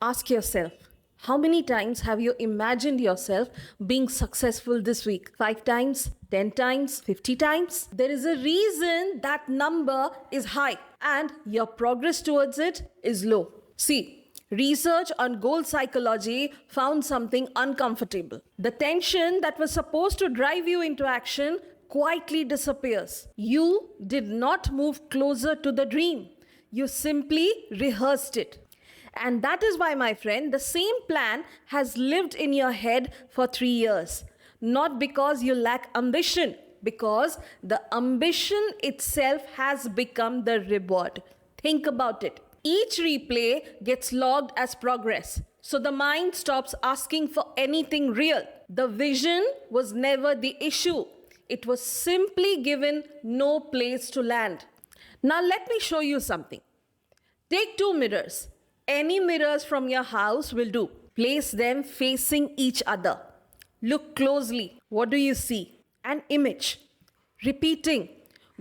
Ask yourself, how many times have you imagined yourself being successful this week? 5 times, 10 times, 50 times? There is a reason that number is high and your progress towards it is low. See, research on goal psychology found something uncomfortable. The tension that was supposed to drive you into action quietly disappears. You did not move closer to the dream. You simply rehearsed it. And that is why, my friend, the same plan has lived in your head for 3 years. Not because you lack ambition, because the ambition itself has become the reward. Think about it. Each replay gets logged as progress. So the mind stops asking for anything real. The vision was never the issue. It was simply given no place to land. Now let me show you something. Take 2 mirrors. Any mirrors from your house will do. Place them facing each other. Look closely. What do you see? An image. Repeating.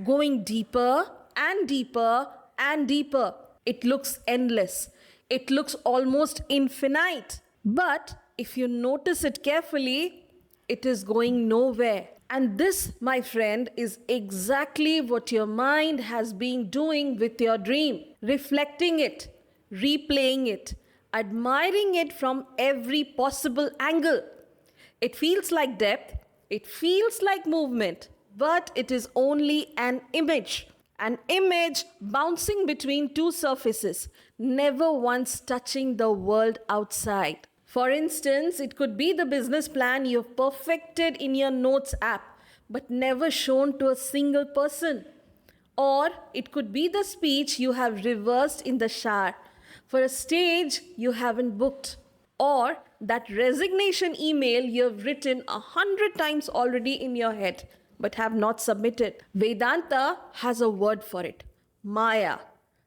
Going deeper and deeper and deeper. It looks endless. It looks almost infinite. But if you notice it carefully, it is going nowhere. And this, my friend, is exactly what your mind has been doing with your dream. Reflecting it. Replaying it, admiring it from every possible angle. It feels like depth, it feels like movement, but it is only an image bouncing between 2 surfaces, never once touching the world outside. For instance, it could be the business plan you've perfected in your notes app, but never shown to a single person. Or it could be the speech you have reversed in the shower, for a stage you haven't booked, or that resignation email you've written 100 times already in your head but have not submitted. Vedanta has a word for it: Maya,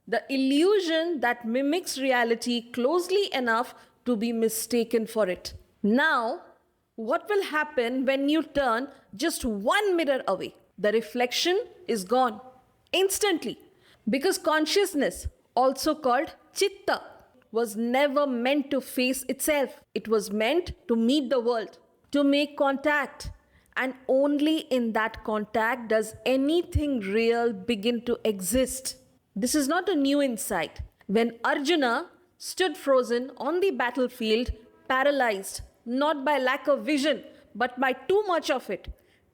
the illusion that mimics reality closely enough to be mistaken for it. Now, what will happen when you turn just 1 mirror away? The reflection is gone instantly, because consciousness, also called Chitta, was never meant to face itself. It was meant to meet the world, to make contact. And only in that contact does anything real begin to exist. This is not a new insight. When Arjuna stood frozen on the battlefield, paralyzed, not by lack of vision, but by too much of it,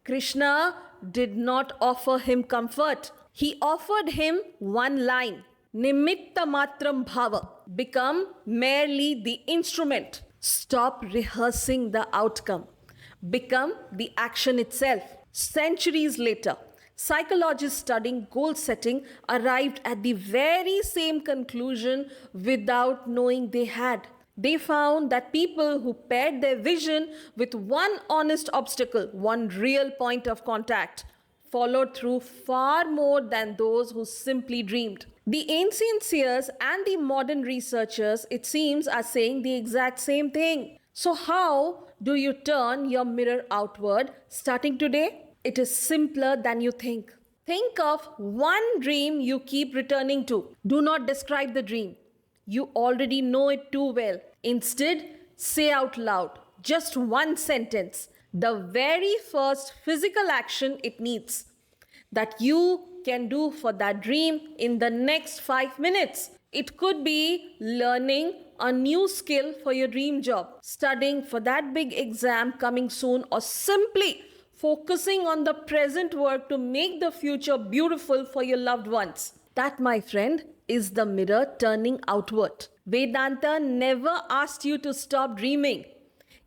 Krishna did not offer him comfort. He offered him one line: Nimitta matram bhava. Become merely the instrument. Stop rehearsing the outcome. Become the action itself. Centuries later, psychologists studying goal setting arrived at the very same conclusion without knowing they had. They found that people who paired their vision with one honest obstacle, one real point of contact, followed through far more than those who simply dreamed. The ancient seers and the modern researchers, it seems, are saying the exact same thing. So how do you turn your mirror outward starting today? It is simpler than you think. Think of one dream you keep returning to. Do not describe the dream. You already know it too well. Instead, say out loud just one sentence, the very first physical action it needs, that you can do for that dream in the next 5 minutes. It could be learning a new skill for your dream job, studying for that big exam coming soon, or simply focusing on the present work to make the future beautiful for your loved ones. That, my friend, is the mirror turning outward. Vedanta never asked you to stop dreaming.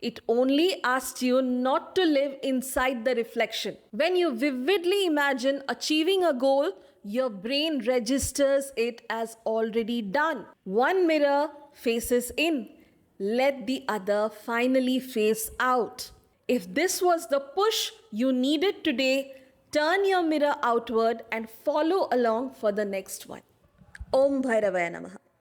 It only asked you not to live inside the reflection. When you vividly imagine achieving a goal, your brain registers it as already done. One mirror faces in. Let the other finally face out. If this was the push you needed today, turn your mirror outward and follow along for the next one. Om Bhairavaya Namaha.